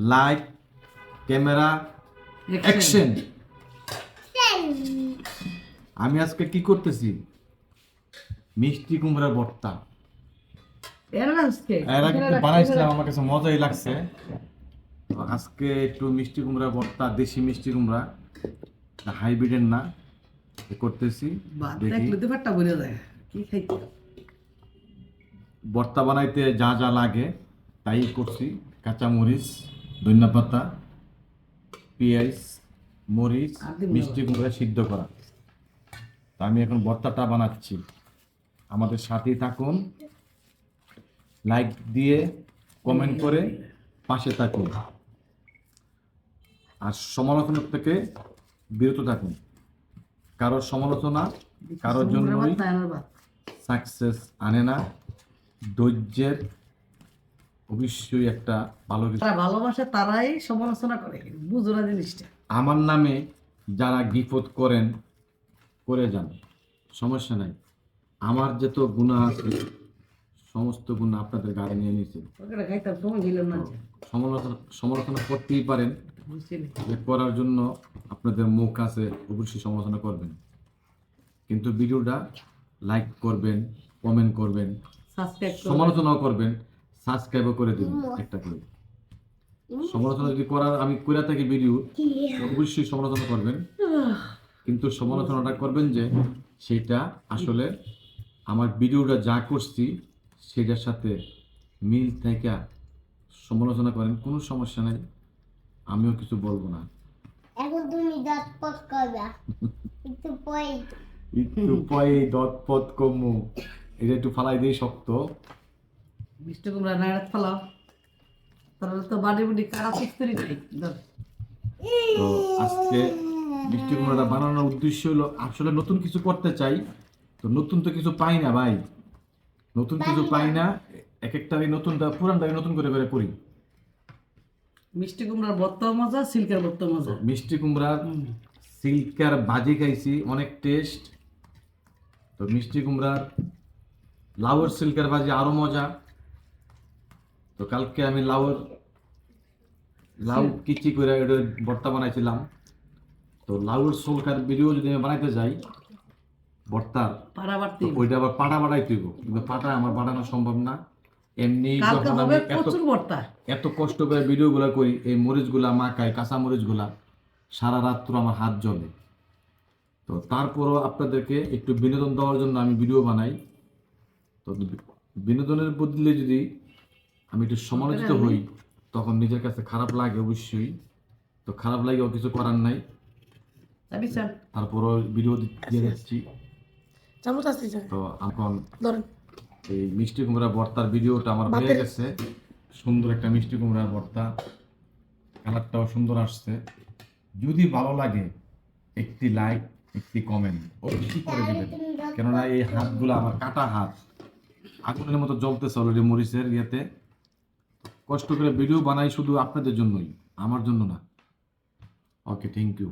Light, camera, action. আমি আজকে কি করতেছি? মিষ্টি কুমড়ার ভর্তা। এর আগে একটু বানাইছিলাম, আমার কাছে মজাই লাগছে। তো আজকে একটু মিষ্টি কুমড়ার ভর্তা, দেশি মিষ্টি কুমড়া, হাইব্রিডের না, করতেছি। দেখি ভর্তা বানাইতে যা যা লাগে তাই করছি। কাঁচামরিচ, ধনিয়াপাতা, পেঁয়াজ, মরিচ, মিষ্টি কুমড়া সিদ্ধ করা। তা আমি এখন ভর্তাটা বানাচ্ছি। আমাদের সাথেই থাকুন, লাইক দিয়ে কমেন্ট করে পাশে থাকুন, আর সমালোচনা থেকে বিরত থাকুন। কারোর সমালোচনা কারোর জন্যই সাকসেস আনে না। ধৈর্যের অবশ্যই একটা ভালো কিছু। ভালোবাসে তারাই সমালোচনা করে, বুঝো না জিনিসটা। আমার নামে যারা গিফট করেন করে যান, সমস্যা নাই। আমার যত গুণা আছে সমস্ত গুণ আপনাদের গাড়ি নিয়ে নিয়েছে। সমালোচনা করতেই পারেন, করার জন্য আপনাদের মুখ আছে, অবশ্যই সমালোচনা করবেন, কিন্তু ভিডিওটা লাইক করবেন, কমেন্ট করবেন, সমালোচনাও করবেন, সাবস্ক্রাইবও করে দিবেন একটা করে। সমালোচনা যদি করার আমি করে থাকি ভিডিও, অবশ্যই সমালোচনা করবেন, কিন্তু সমালোচনাটা করবেন যে সেটা আসলে আমার ভিডিওটা যা করছি সেটার সাথে মিল থেকে সমালোচনা করেন, কোনো সমস্যা নাই, আমিও কিছু বলবো না। এখন তুমি দতপত করবা, একটু পরে দতপত কমু, এটা একটু ফালাই দিই শক্ত। মিষ্টি কুমড়া নাড়াত ফালাও, তাহলে তো বাড়ি বুড়ি কারা সুস্তরি নাই। তো আজকে মিষ্টি কুমড়াটা বানানোর উদ্দেশ্য হলো আসলে নতুন কিছু করতে চাই, তো নতুন তো কিছু পাই না ভাই, নতুন কিছু পাই না, এক একটারই নতুনটা পুরানটাকে নতুন করে করে করি। মিষ্টি কুমড়ার ভর্তা মজা, সিল্কের ভর্তা মজা। মিষ্টি কুমড়ার সিল্কার ভাজি খাইছি, অনেক টেস্ট। তো মিষ্টি কুমড়ার লাউয়ের সিল্কার ভাজি আরো মজা। তো কালকে আমি লাউ কিচি করে এটা ভর্তা বানাইছিলাম। তো লাউয়ের সিল্কার ভিডিও যদি আমি বানাইতে যাই ভর্তার, ওইটা আবার পাটা বাড়াইতে হইব, কিন্তু পাটা আমার বাড়ানো সম্ভব না। এমনি যখন আমি এত কষ্ট করে ভিডিওগুলো করি, এই মরিচগুলা মাখাই, কাঁচা মরিচগুলা, সারা রাত্র আমার হাত জ্বলে। তো তারপরও আপনাদেরকে একটু বিনোদন দেওয়ার জন্য আমি ভিডিও বানাই। তো বিনোদনের বদলে যদি আমি একটু সমালোচিত হই তখন নিজের কাছে খারাপ লাগে অবশ্যই। তো খারাপ লাগেও কিছু করার নাই, তারপরও ভিডিও দিয়ে যাচ্ছি। তো এখন এই মিষ্টি কুমড়া ভর্তার ভিডিওটা আমার হয়ে গেছে। সুন্দর একটা মিষ্টি কুমড়ার ভর্তা, কালারটাও সুন্দর আসছে। যদি ভালো লাগে একটি লাইক, একটি কমেন্ট অবশ্যই করে দিবেন, কেননা এই হাতগুলো আমার কাটা হাত, আগুনের মতো জ্বলতেছে অলরেডি মরিচের ইয়েতে। কষ্ট করে ভিডিও বানাই শুধু আপনাদের জন্যই, আমার জন্য না। ওকে, থ্যাংক ইউ।